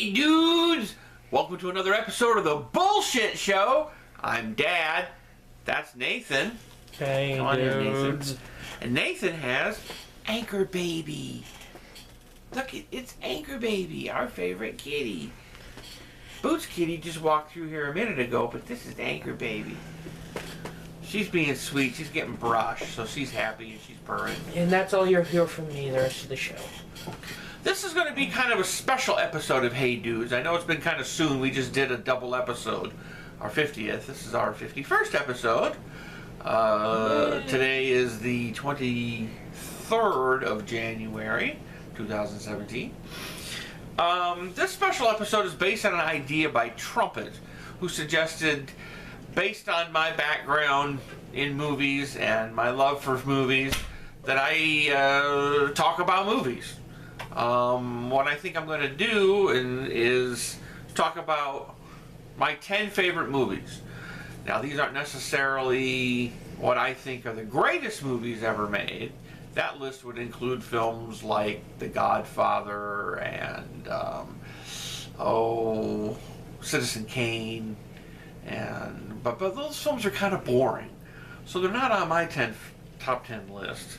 Hey dudes! Welcome to another episode of the Bullshit Show. I'm Dad. That's Nathan. Hey Come on in, dudes. Nathan. And Nathan has Anchor Baby. Look, it's Anchor Baby, our favorite kitty. Boots Kitty just walked through here a minute ago, but this is Anchor Baby. She's being sweet. She's getting brushed, so she's happy and she's purring. And that's all you'll hear from me the rest of the show. This is going to be kind of a special episode of Hey Dudes. I know it's been kind of soon. We just did a double episode. Our 50th. This is our 51st episode. Today is the 23rd of January, 2017. This special episode is based on an idea by Trumpet, who suggested, based on my background in movies and my love for movies, that I talk about movies. What I think I'm going to do is talk about my 10 favorite movies. Now, these aren't necessarily what I think are the greatest movies ever made. That list would include films like The Godfather and, Citizen Kane. But those films are kind of boring. So they're not on my top 10 list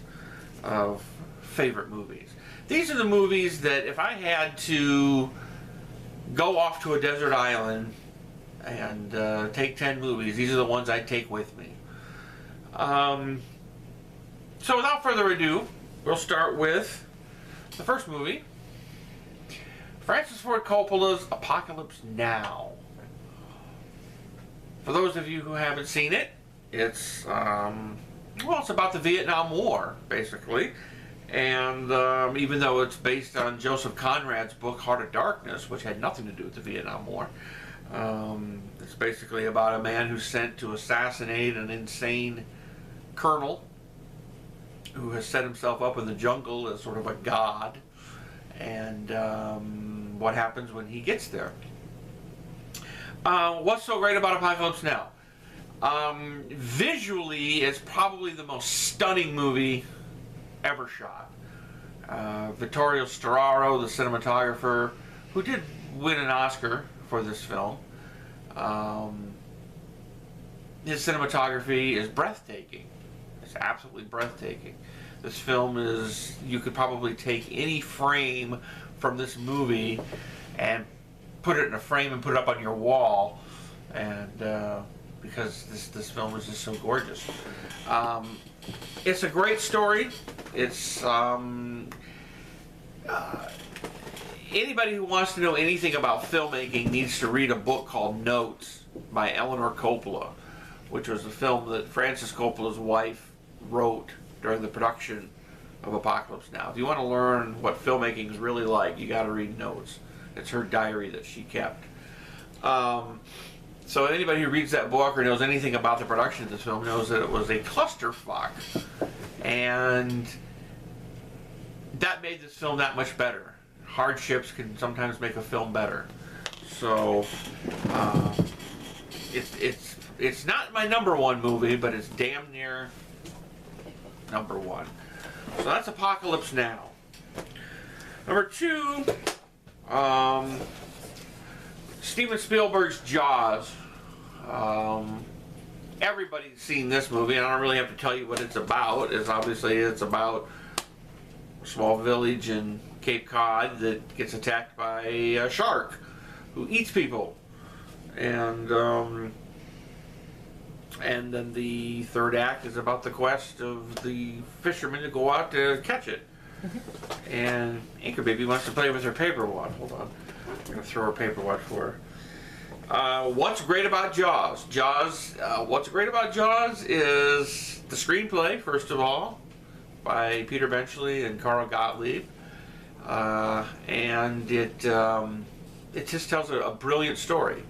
of favorite movies. These are the movies that if I had to go off to a desert island and take 10 movies, these are the ones I'd take with me. So without further ado, we'll start with the first movie, Francis Ford Coppola's Apocalypse Now. For those of you who haven't seen it, it's about the Vietnam War, basically. And even though it's based on Joseph Conrad's book, Heart of Darkness, which had nothing to do with the Vietnam War, it's basically about a man who's sent to assassinate an insane colonel who has set himself up in the jungle as sort of a god, and what happens when he gets there. What's so great about Apocalypse Now? Visually, it's probably the most stunning movie ever shot. Vittorio Storaro, the cinematographer, who did win an Oscar for this film, his cinematography is breathtaking. It's absolutely breathtaking. This film is, you could probably take any frame from this movie and put it in a frame and put it up on your wall, and because this film is just so gorgeous. It's a great story. It's anybody who wants to know anything about filmmaking needs to read a book called Notes by Eleanor Coppola, which was a film that Francis Coppola's wife wrote during the production of Apocalypse Now. If you want to learn what filmmaking is really like, you got to read Notes. It's her diary that she kept. So anybody who reads that book or knows anything about the production of this film knows that it was a clusterfuck, and that made this film that much better. Hardships can sometimes make a film better. So it's not my number one movie, but it's damn near number one. So that's Apocalypse Now. Number two, Steven Spielberg's Jaws. Everybody's seen this movie, and I don't really have to tell you what it's about. It's about a small village in Cape Cod that gets attacked by a shark who eats people. And then the third act is about the quest of the fishermen to go out to catch it. And Anchor Baby wants to play with her paper wad. Hold on. I'm going to throw her paper wad for her. What's great about Jaws? What's great about Jaws is the screenplay, first of all, by Peter Benchley and Carl Gottlieb. And it just tells a brilliant story.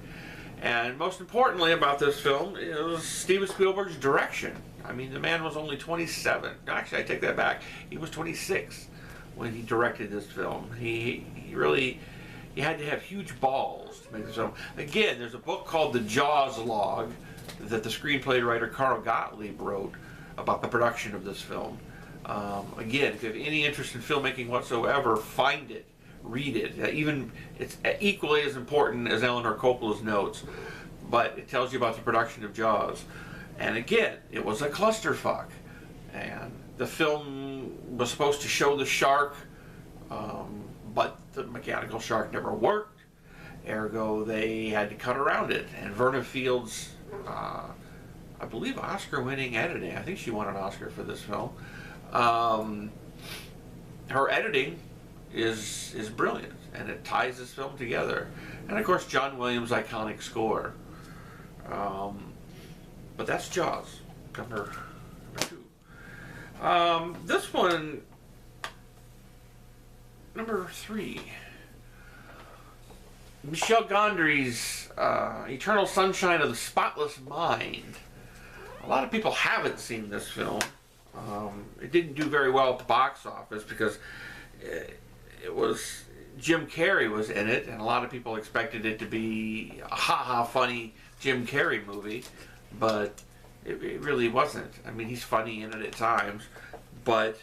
And most importantly about this film is Steven Spielberg's direction. I mean, the man was only 27. Actually, I take that back. He was 26 when he directed this film. He had to have huge balls to make this film. Again, there's a book called The Jaws Log that the screenplay writer Carl Gottlieb wrote about the production of this film. Again, if you have any interest in filmmaking whatsoever, find it. read it. Even it's equally as important as Eleanor Coppola's notes, but it tells you about the production of Jaws. And again, it was a clusterfuck. And the film was supposed to show the shark, but the mechanical shark never worked. Ergo, they had to cut around it. And Verna Fields, I believe, Oscar-winning editing. I think she won an Oscar for this film. Her editing is brilliant, and it ties this film together. And of course, John Williams' iconic score. But that's Jaws, number 2. This one, number 3. Michel Gondry's Eternal Sunshine of the Spotless Mind. A lot of people haven't seen this film. It didn't do very well at the box office because it was Jim Carrey was in it, and a lot of people expected it to be a ha-ha funny Jim Carrey movie, but it really wasn't. I mean, he's funny in it at times, but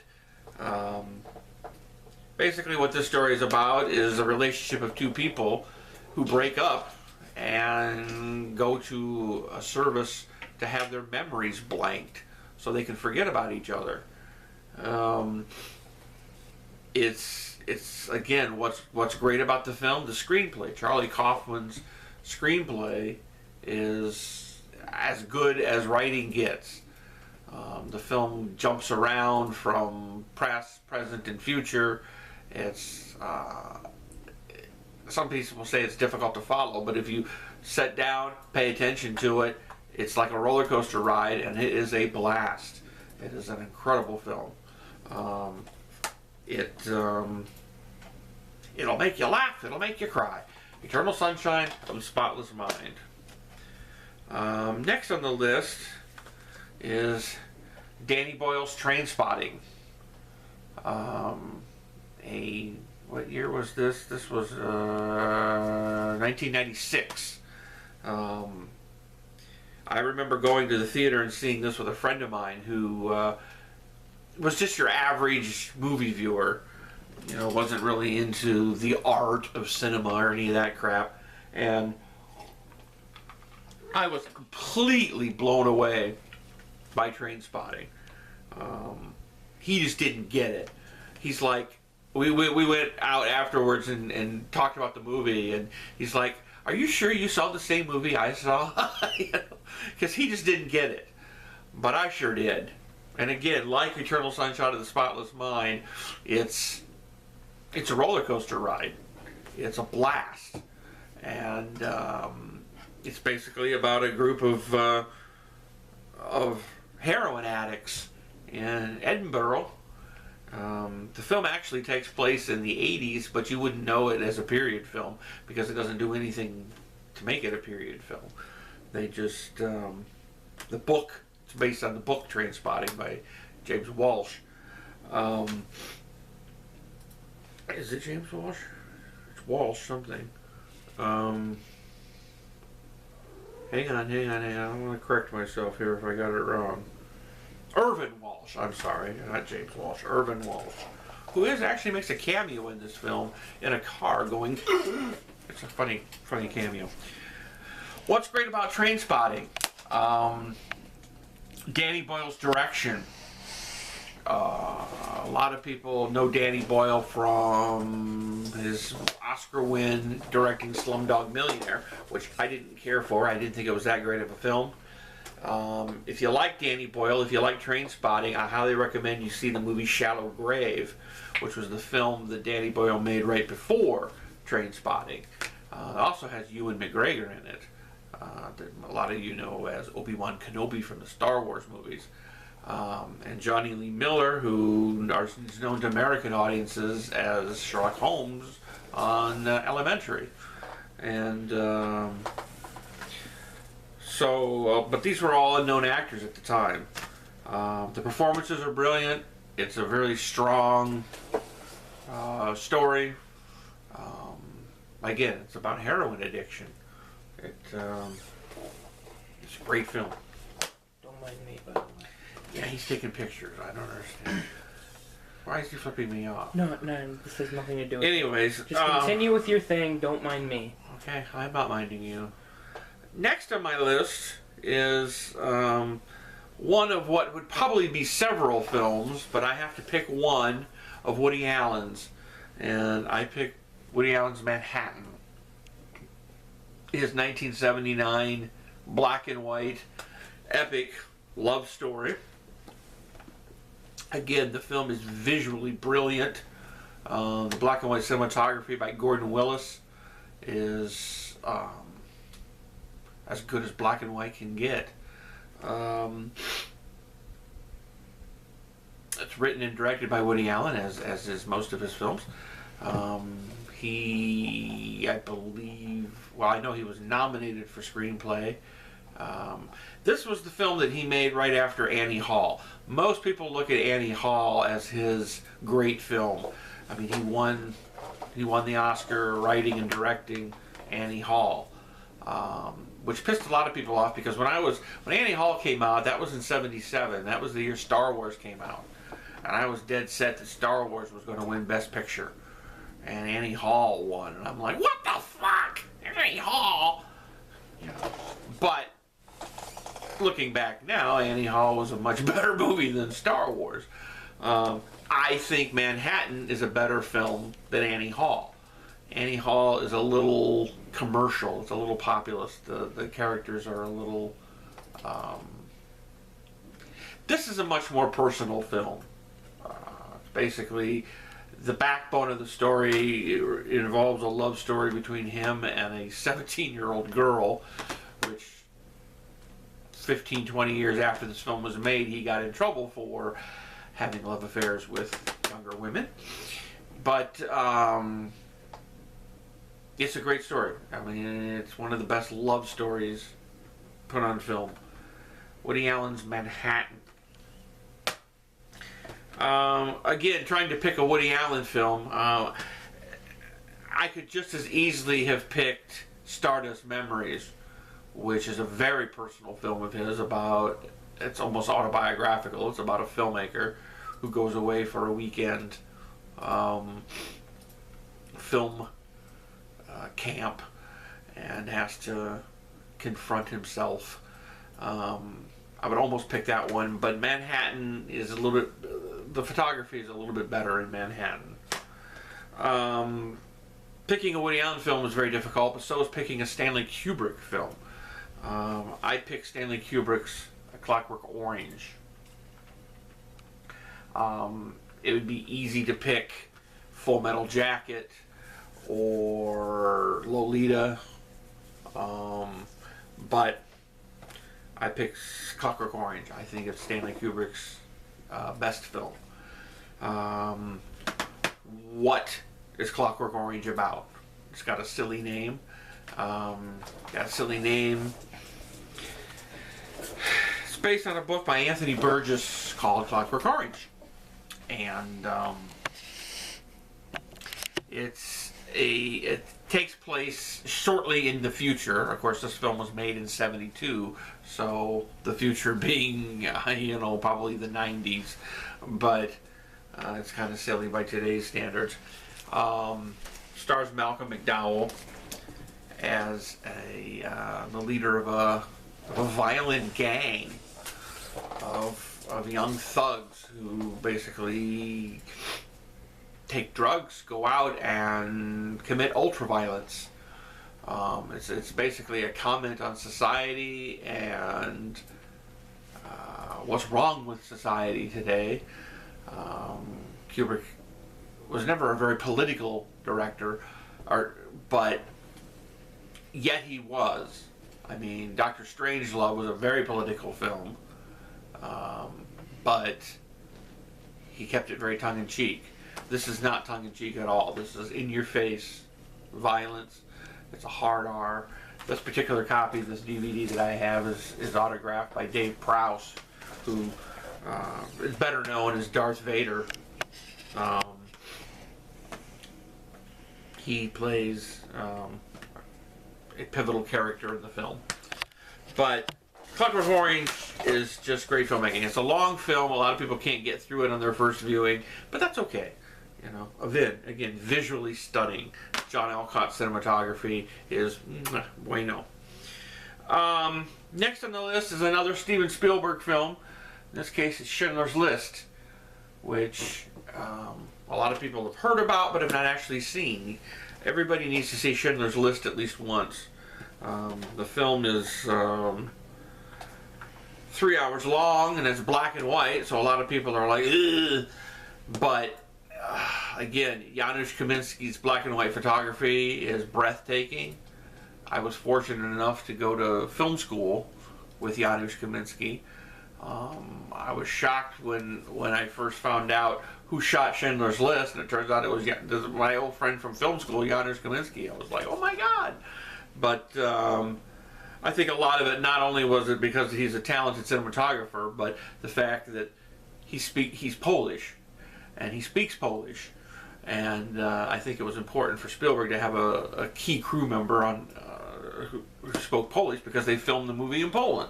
basically what this story is about is a relationship of two people who break up and go to a service to have their memories blanked so they can forget about each other. It's again, what's great about the film, the screenplay. Charlie Kaufman's screenplay is as good as writing gets. The film jumps around from past, present, and future. It's some people will say it's difficult to follow, but if you sit down, pay attention to it, it's like a roller coaster ride, and it is a blast. It is an incredible film. It'll make you laugh. It'll make you cry. Eternal Sunshine of the Spotless Mind. Next on the list is Danny Boyle's Trainspotting. What year was this? This was 1996. I remember going to the theater and seeing this with a friend of mine who was just your average movie viewer. You know, wasn't really into the art of cinema or any of that crap. And I was completely blown away by Trainspotting. He just didn't get it. He's like, we went out afterwards and talked about the movie, and he's like, "Are you sure you saw the same movie I saw?" Because he just didn't get it. But I sure did. And again, like Eternal Sunshine of the Spotless Mind, it's a roller coaster ride. It's a blast. And it's basically about a group of heroin addicts in Edinburgh. The film actually takes place in the 80s, but you wouldn't know it as a period film because it doesn't do anything to make it a period film. They just, the book, it's based on the book Trainspotting by James Walsh. Is it James Walsh? It's Walsh something. Hang on. I want to correct myself here if I got it wrong. Irvin Walsh, I'm sorry, not James Walsh, Irvin Walsh, who actually makes a cameo in this film in a car going, it's a funny cameo. What's great about Trainspotting? Danny Boyle's direction. A lot of people know Danny Boyle from his Oscar win directing Slumdog Millionaire, which I didn't care for. I didn't think it was that great of a film. If you like Danny Boyle, if you like Trainspotting, I highly recommend you see the movie Shallow Grave, which was the film that Danny Boyle made right before Trainspotting. It also has Ewan McGregor in it, that a lot of you know as Obi-Wan Kenobi from the Star Wars movies. And Johnny Lee Miller, who is known to American audiences as Sherlock Holmes on Elementary. And but these were all unknown actors at the time. The performances are brilliant. It's a very strong story. Again, it's about heroin addiction. It's a great film. Don't mind me, by the way. Yeah, he's taking pictures. I don't understand. Why is he flipping me off? No, this has nothing to do with it. Anyways. Just continue with your thing, don't mind me. Okay, I'm not minding you. Next on my list is one of what would probably be several films, but I have to pick one of Woody Allen's. And I picked Woody Allen's Manhattan. His 1979 black and white epic love story. Again, the film is visually brilliant. The black and white cinematography by Gordon Willis is as good as black and white can get. It's written and directed by Woody Allen, as is most of his films. I believe, well, I know he was nominated for screenplay. This was the film that he made right after Annie Hall. Most people look at Annie Hall as his great film. I mean, he won the Oscar writing and directing Annie Hall, which pissed a lot of people off because when Annie Hall came out, that was in '77. That was the year Star Wars came out, and I was dead set that Star Wars was going to win Best Picture, and Annie Hall won, and I'm like, what the fuck, Annie Hall? You know, but looking back now, Annie Hall was a much better movie than Star Wars. I think Manhattan is a better film than Annie Hall. Annie Hall is a little commercial. It's a little populist. The characters are a little... This is a much more personal film. Basically, the backbone of the story involves a love story between him and a 17-year-old girl, which 15, 20 years after this film was made, he got in trouble for having love affairs with younger women. But it's a great story. I mean, it's one of the best love stories put on film. Woody Allen's Manhattan. Again, trying to pick a Woody Allen film, I could just as easily have picked Stardust Memories, which is a very personal film of his about, it's almost autobiographical. It's about a filmmaker who goes away for a weekend film camp and has to confront himself. I would almost pick that one, but Manhattan is a little bit, the photography is a little bit better in Manhattan. Picking a Woody Allen film is very difficult, but so is picking a Stanley Kubrick film. I picked Stanley Kubrick's A Clockwork Orange. It would be easy to pick Full Metal Jacket or Lolita, but I picked Clockwork Orange. I think it's Stanley Kubrick's best film. What is Clockwork Orange about? It's got a silly name. It's based on a book by Anthony Burgess called Clockwork Orange. And it takes place shortly in the future. Of course, this film was made in '72, so the future being, probably the '90s. But it's kind of silly by today's standards. Stars Malcolm McDowell as the leader of a violent gang of young thugs who basically take drugs, go out and commit ultraviolence. It's basically a comment on society and what's wrong with society today. Kubrick was never a very political director, but yet he was. I mean, Dr. Strangelove was a very political film, but he kept it very tongue-in-cheek. This is not tongue-in-cheek at all. This is in-your-face violence. It's a hard R. This particular copy of this DVD that I have is autographed by Dave Prowse, who is better known as Darth Vader. He plays a pivotal character in the film. But Clockwork Orange is just great filmmaking. It's a long film. A lot of people can't get through it on their first viewing, but that's okay. You know, again, visually stunning. John Alcott's cinematography is bueno. Next on the list is another Steven Spielberg film. In this case, it's Schindler's List, which a lot of people have heard about but have not actually seen. Everybody needs to see Schindler's List at least once. The film is 3 hours long and it's black and white, so a lot of people are like, ugh. But again, Janusz Kaminski's black and white photography is breathtaking. I was fortunate enough to go to film school with Janusz Kaminski. I was shocked when I first found out who shot Schindler's List, and it turns out it was my old friend from film school, Janusz Kaminski. I was like, oh my God. But I think a lot of it, not only was it because he's a talented cinematographer, but the fact that he's Polish, and he speaks Polish. And I think it was important for Spielberg to have a key crew member on who spoke Polish, because they filmed the movie in Poland.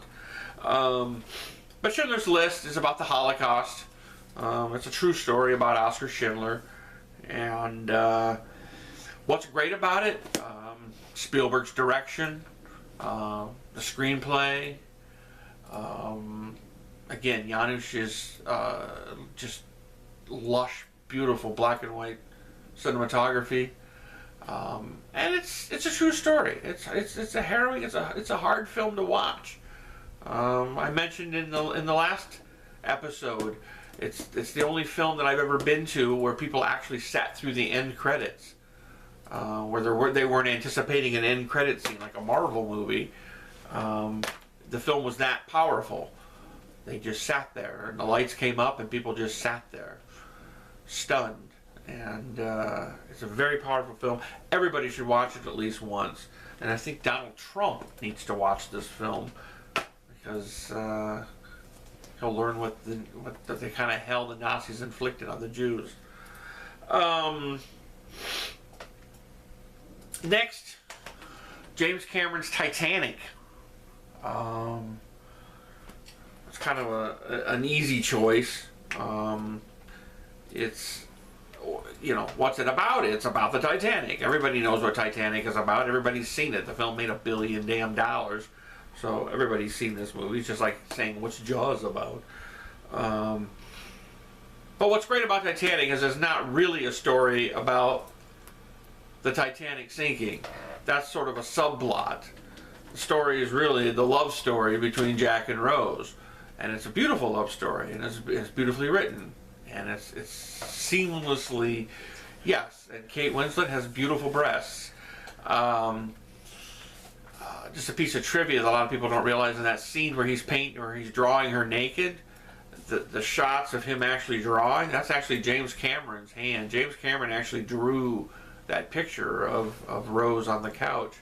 But Schindler's List is about the Holocaust. It's a true story about Oskar Schindler. And what's great about it? Spielberg's direction, the screenplay. Again, Janusz is just lush, beautiful black and white cinematography. And it's a true story. It's a harrowing. It's a hard film to watch. I mentioned in the last episode, it's the only film that I've ever been to where people actually sat through the end credits, where they weren't anticipating an end credit scene like a Marvel movie. The film was that powerful. They just sat there, and the lights came up, and people just sat there, stunned. And it's a very powerful film. Everybody should watch it at least once. And I think Donald Trump needs to watch this film, because he'll learn what the kind of hell the Nazis inflicted on the Jews. Next, James Cameron's Titanic. It's kind of an easy choice. It's, you know, what's it about? It's about the Titanic. Everybody knows what Titanic is about. Everybody's seen it. The film made $1 billion damn dollars. So everybody's seen this movie. It's just like saying, what's Jaws about? But what's great about Titanic is it's not really a story about the Titanic sinking. That's sort of a subplot. The story is really the love story between Jack and Rose. And it's a beautiful love story, and it's beautifully written. And it's seamlessly, yes, and Kate Winslet has beautiful breasts. Just a piece of trivia that a lot of people don't realize, in that scene where he's drawing her naked, the shots of him actually drawing, that's actually James Cameron's hand. James Cameron actually drew that picture of Rose on the couch,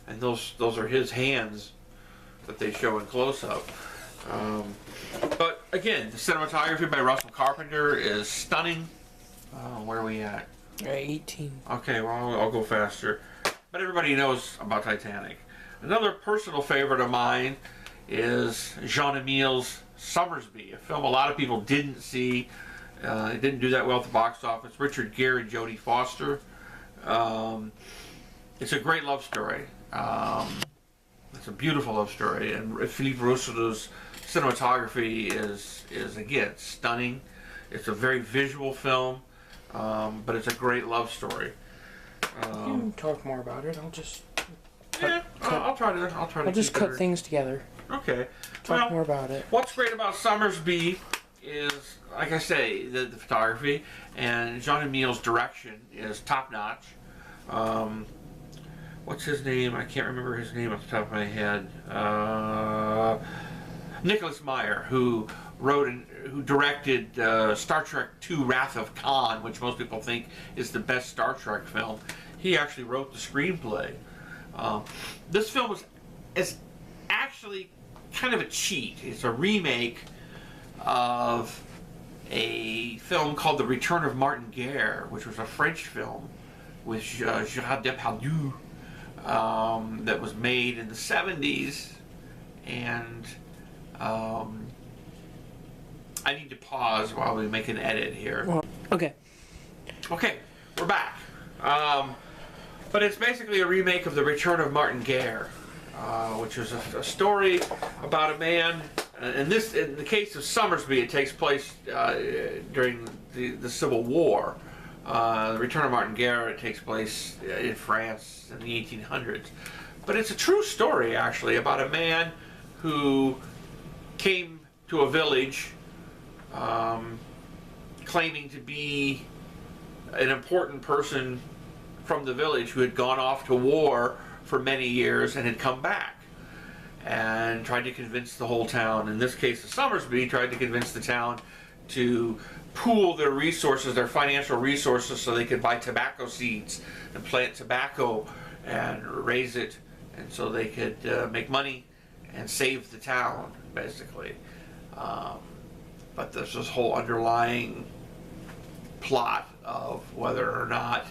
and those are his hands that they show in close-up. But again, the cinematography by Russell Carpenter is stunning. Where are we at? 18. Okay, well, I'll go faster. But everybody knows about Titanic. Another personal favorite of mine is Jean-Emil's Summersby, a film a lot of people didn't see. It didn't do that well at the box office. Richard Gere and Jodie Foster. It's a great love story. It's a beautiful love story, and Philippe Rousseau's cinematography is again stunning. It's a very visual film, but it's a great love story. You can talk more about it. I'll just I'll try to. I'll just cut things together. Okay. Talk more about it. What's great about Summersby is, like I say, the photography, and Jean-Emil's direction is top notch. What's his name? I can't remember his name off the top of my head. Nicholas Meyer, who directed Star Trek II: Wrath of Khan, which most people think is the best Star Trek film. He actually wrote the screenplay. This film is actually kind of a cheat. It's a remake of a film called The Return of Martin Guerre, which was a French film with Gérard Depardieu that was made in the 70s, and I need to pause while we make an edit here. Well, okay. Okay, we're back. But it's basically a remake of The Return of Martin Guerre, which was a story about a man. In the case of Summersby, it takes place during the Civil War. The Return of Martin Guerre, it takes place in France in the 1800s. But it's a true story, actually, about a man who came to a village claiming to be an important person from the village who had gone off to war for many years and had come back and tried to convince the whole town. In this case, the Summersby tried to convince the town to pool their resources, their financial resources, so they could buy tobacco seeds and plant tobacco and raise it, and so they could make money and save the town, basically. But there's this whole underlying plot of whether or not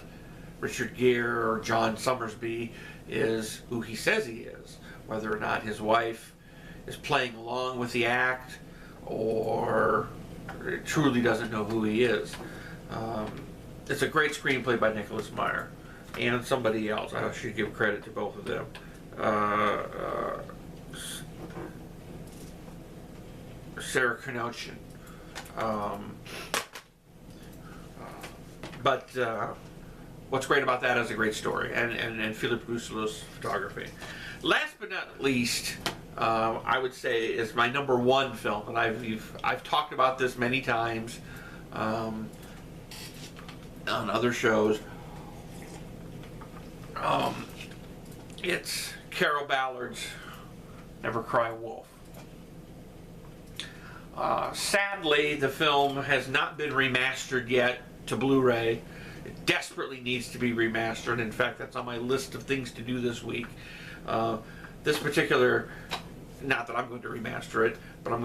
Richard Gere or John Summersby is who he says he is, whether or not his wife is playing along with the act or truly doesn't know who he is. It's a great screenplay by Nicholas Meyer and somebody else. I should give credit to both of them. Sarah Knudsen. But what's great about that is a great story, and Philippe Rousselot's photography. Last but not least, I would say is my number one film, and I've talked about this many times on other shows. It's Carol Ballard's Never Cry Wolf. Sadly, the film has not been remastered yet to Blu-ray. It desperately needs to be remastered. In fact, that's on my list of things to do this week. This particular, not that I'm going to remaster it, but I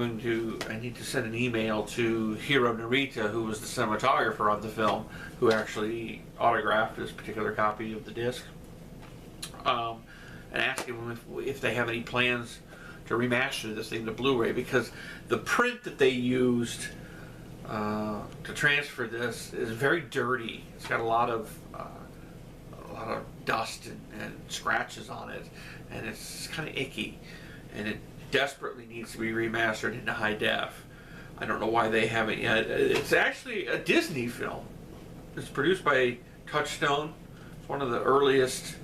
need to send an email to Hiro Narita, who was the cinematographer on the film, who actually autographed this particular copy of the disc, and ask him if they have any plans to remaster this thing to Blu-ray, because the print that they used to transfer this is very dirty. It's got a lot of dust and scratches on it, and it's kind of icky, and it desperately needs to be remastered into high def. I don't know why they haven't yet. It's actually a Disney film. It's produced by Touchstone. It's one of the earliest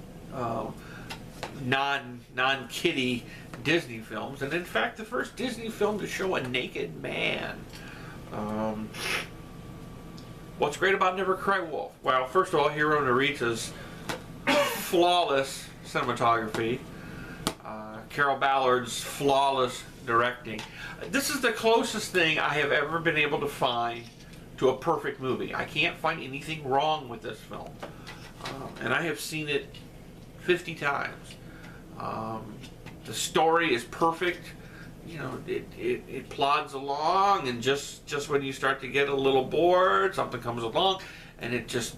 non-kiddie Disney films, and in fact the first Disney film to show a naked man. What's great about Never Cry Wolf? Well, first of all, Hiro Narita's flawless cinematography, Carol Ballard's flawless directing. This is the closest thing I have ever been able to find to a perfect movie. I can't find anything wrong with this film, and I have seen it 50 times. The story is perfect. You know, it plods along, and just when you start to get a little bored, something comes along, and it's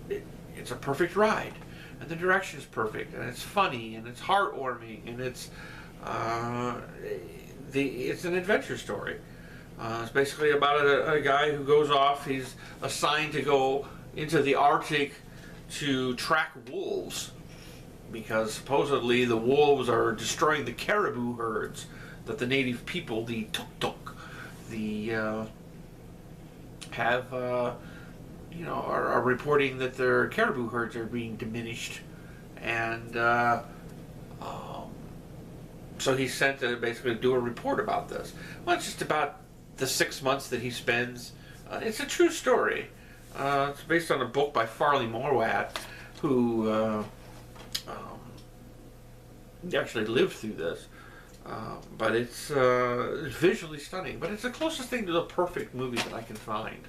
a perfect ride. And the direction is perfect, and it's funny, and it's heartwarming, and it's an adventure story. It's basically about a guy who goes off. He's assigned to go into the Arctic to track wolves, because supposedly the wolves are destroying the caribou herds that the native people, the tuk-tuk, are reporting that their caribou herds are being diminished, and so he's sent to basically do a report about this. Well, it's just about the 6 months that he spends. It's a true story. It's based on a book by Farley Morwatt, who actually lived through this. But it's visually stunning. But it's the closest thing to the perfect movie that I can find.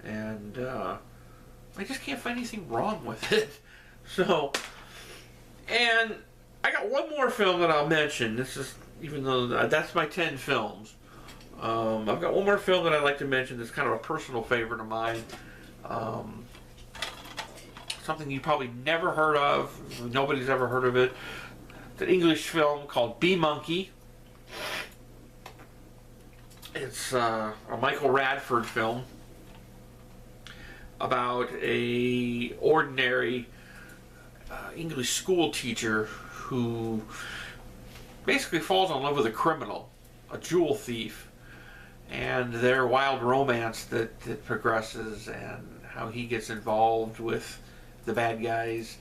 And I just can't find anything wrong with it. So, and I got one more film that I'll mention. This is, even though that's my 10 films. I've got one more film that I'd like to mention that's kind of a personal favorite of mine. Something you probably never heard of. Nobody's ever heard of it. It's an English film called Bee Monkey. It's a Michael Radford film about a ordinary English school teacher who basically falls in love with a criminal, a jewel thief, and their wild romance that progresses, and how he gets involved with the bad guys.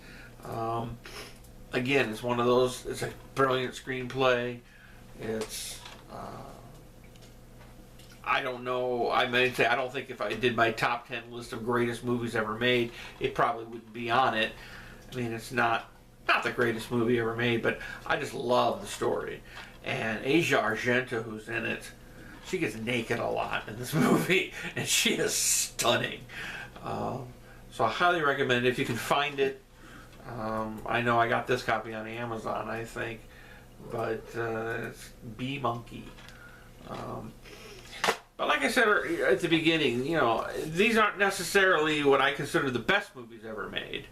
Again, it's one of those, it's a brilliant screenplay. It's, I don't know, I may say, I don't think if I did my top 10 list of greatest movies ever made, it probably wouldn't be on it. I mean, it's not the greatest movie ever made, but I just love the story. And Asia Argento, who's in it, she gets naked a lot in this movie, and she is stunning. So I highly recommend it if you can find it. I know I got this copy on Amazon, I think, but it's Bee Monkey. But like I said at the beginning, you know, these aren't necessarily what I consider the best movies ever made.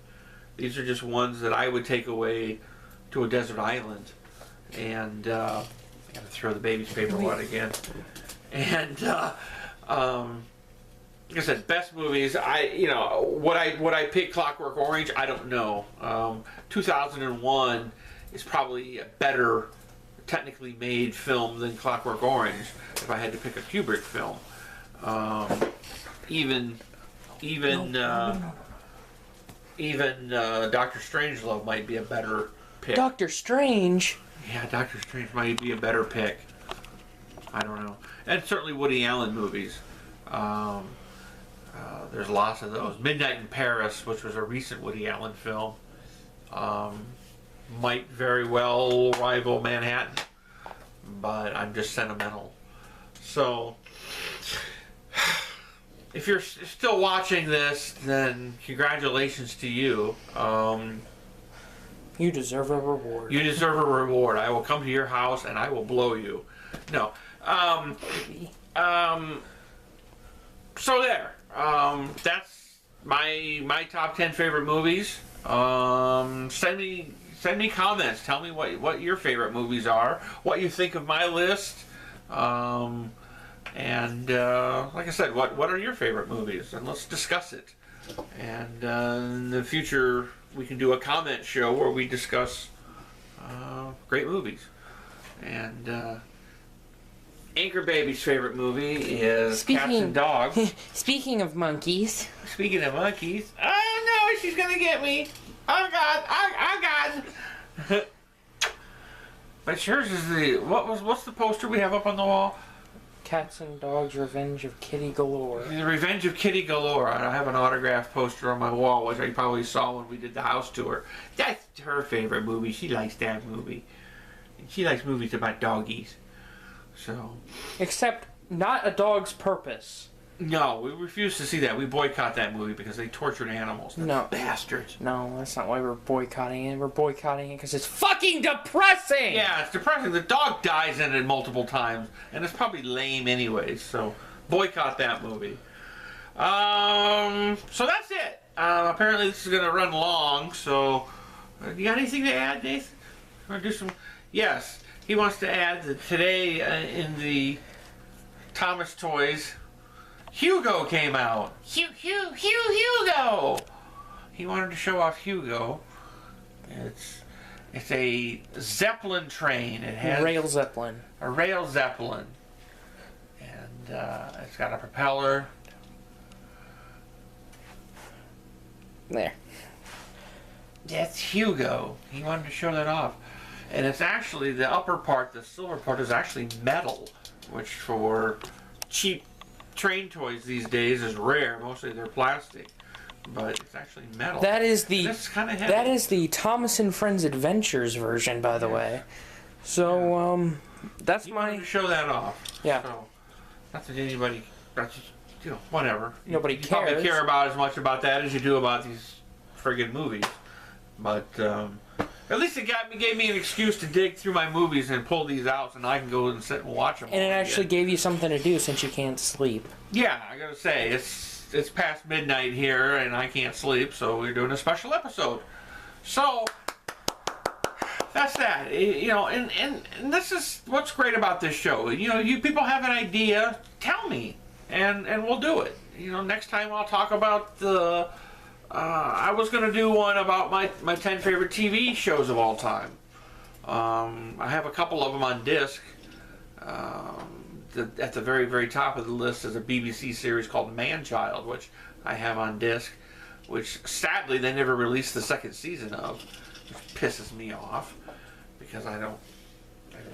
These are just ones that I would take away to a desert island. And I gotta throw the baby's paper out again. And like I said, best movies. Would I pick Clockwork Orange? I don't know. 2001 is probably a better technically made film than Clockwork Orange if I had to pick a Kubrick film. Even Doctor Strangelove might be a better pick. Doctor Strange? Yeah, Doctor Strange might be a better pick. I don't know. And certainly Woody Allen movies. There's lots of those. Midnight in Paris, which was a recent Woody Allen film, might very well rival Manhattan, but I'm just sentimental. So, if you're still watching this, then congratulations to you. You deserve a reward. You deserve a reward. I will come to your house and I will blow you. No. So there. That's my top 10 favorite movies. Send me comments. Tell me what your favorite movies are. What you think of my list. And like I said, what are your favorite movies? And let's discuss it. And in the future, we can do a comment show where we discuss great movies. And Anchor Baby's favorite movie is Cats and Dogs. Speaking of monkeys. Speaking of monkeys. Oh no, she's gonna get me. Oh God, oh God. But yours is what's the poster we have up on the wall? Cats and Dogs, Revenge of Kitty Galore. The Revenge of Kitty Galore. I have an autographed poster on my wall, which I probably saw when we did the house tour. That's her favorite movie. She likes that movie. She likes movies about doggies. So. Except not A Dog's Purpose. No, we refuse to see that. We boycott that movie because they tortured animals. No. Bastards. No, that's not why we're boycotting it. We're boycotting it because it's fucking depressing! Yeah, it's depressing. The dog dies in it multiple times, and it's probably lame anyways, so boycott that movie. So that's it. Apparently this is going to run long, so you got anything to add, Nathan? Want to do some? Yes. He wants to add that today in the Thomas Toys, Hugo came out. Hugo! He wanted to show off Hugo. It's a Zeppelin train. It has rail Zeppelin. A rail Zeppelin. And it's got a propeller. There. That's Hugo. He wanted to show that off. And it's actually, the upper part, the silver part, is actually metal, which for cheap train toys these days is rare. Mostly they're plastic, but it's actually metal. That is the that's kind of heavy. That is the Thomas and Friends Adventures version, by the way. So that's you wanted to show that off. Yeah. So not that anybody, that's just, whatever. Nobody you cares. Probably care about as much about that as you do about these friggin' movies, but. At least it gave me an excuse to dig through my movies and pull these out, so now I can go and sit and watch them. And it actually gave you something to do since you can't sleep. Yeah, I gotta say it's past midnight here and I can't sleep, so we're doing a special episode. So that's that. You know, and this is what's great about this show. You know, you people have an idea, tell me, and we'll do it. You know, next time I'll talk about the. I was going to do one about my 10 favorite TV shows of all time. I have a couple of them on disc. At the very, very top of the list is a BBC series called Man-Child, which I have on disc, which sadly they never released the second season of, which pisses me off because I don't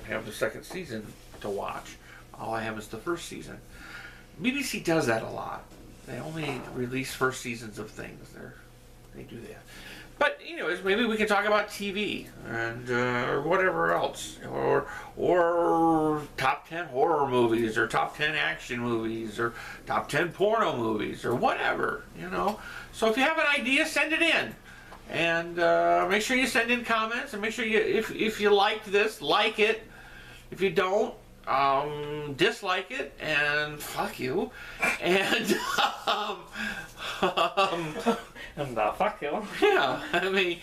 have the second season to watch. All I have is the first season. BBC does that a lot. They only release first seasons of things. They do that. But anyways, maybe we can talk about TV and or whatever else, or top 10 horror movies, or top 10 action movies, or top 10 porno movies, or whatever. So if you have an idea, send it in, and make sure you send in comments, and make sure you if you liked this, like it. If you don't, dislike it, and fuck you, and fuck you. Yeah, I mean,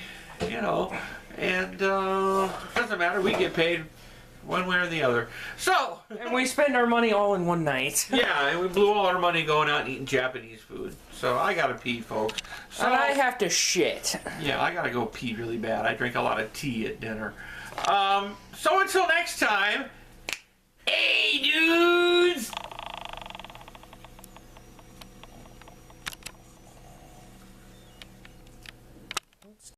and doesn't matter. We get paid one way or the other. So, and we spend our money all in one night. Yeah, and we blew all our money going out and eating Japanese food. So I gotta pee, folks. So, and I have to shit. Yeah, I gotta go pee really bad. I drink a lot of tea at dinner. So until next time. Hey, dude!